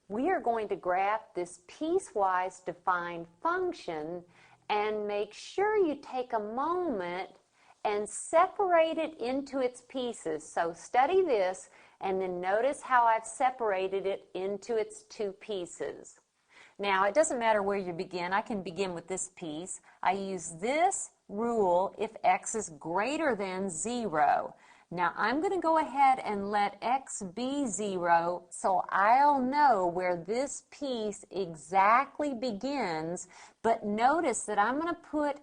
we are going to graph this piecewise defined function and make sure you take a moment and separate it into its pieces. So study this and then notice how I've separated it into its two pieces. Now, it doesn't matter where you begin. I can begin with this piece. I use this rule if x is greater than 0. Now, I'm going to go ahead and let x be 0 so I'll know where this piece exactly begins, but notice that I'm going to put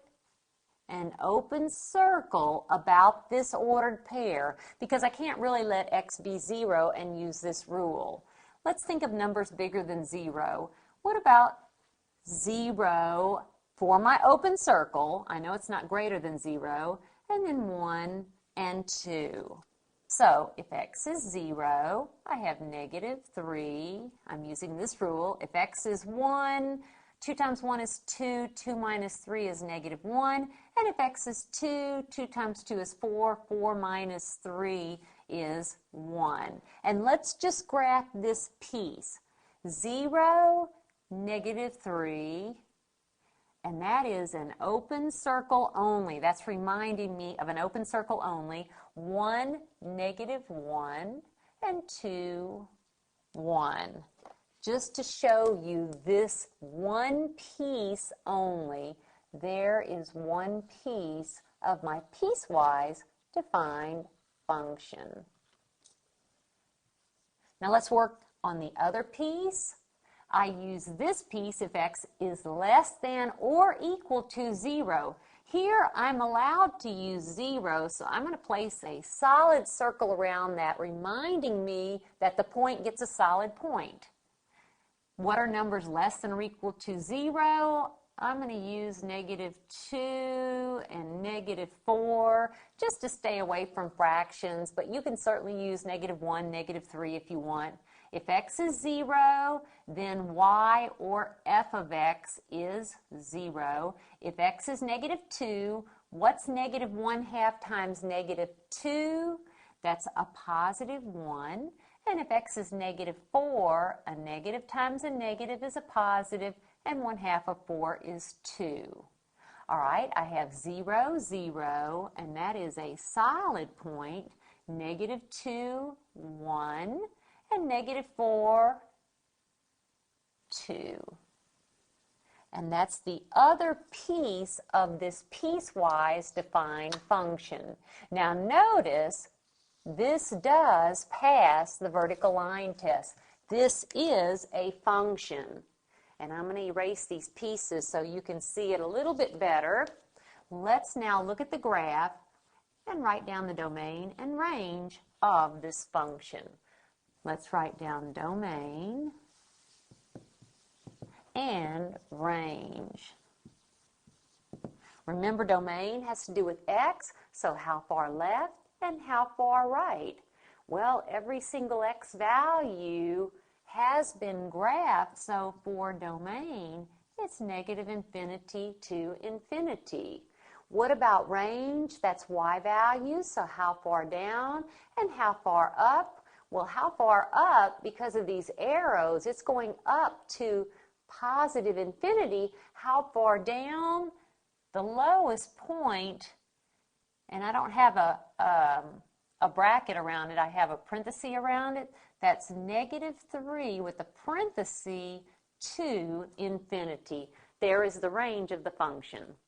an open circle about this ordered pair because I can't really let x be 0 and use this rule. Let's think of numbers bigger than 0. What about 0 for my open circle? I know it's not greater than 0. And then 1 and 2. So if x is 0, I have -3. I'm using this rule. If x is 1, 2 times 1 is 2. 2 minus 3 is -1. And if x is 2, 2 times 2 is 4. 4 minus 3 is 1. And let's just graph this piece. 0, -3, and that is an open circle only. That's reminding me of an open circle only. 1, -1, and 2, 1. Just to show you this one piece only, there is one piece of my piecewise defined function. Now let's work on the other piece. I use this piece if x is less than or equal to 0. Here I'm allowed to use 0, so I'm going to place a solid circle around that, reminding me that the point gets a solid point. What are numbers less than or equal to 0? I'm going to use -2 and -4 just to stay away from fractions, but you can certainly use -1, -3 if you want. If x is 0, then y or f of x is 0. If x is -2, what's -1/2 times -2? That's a +1. And if x is -4, a negative times a negative is a positive, and 1/2 of 4 is 2. All right, I have 0, 0, and that is a solid point. -2, 1. And -4, 2. And that's the other piece of this piecewise defined function. Now notice, this does pass the vertical line test. This is a function. And I'm going to erase these pieces so you can see it a little bit better. Let's now look at the graph and write down the domain and range of this function. Let's write down domain and range. Remember, domain has to do with x, so how far left and how far right. Well, every single x value has been graphed, so for domain, it's -infinity to infinity. What about range? That's y values, so how far down and how far up? Well, how far up, because of these arrows, it's going up to +infinity. How far down? The lowest point, and I don't have a bracket around it, I have a parenthesis around it, that's -3 with a parenthesis to infinity. There is the range of the function.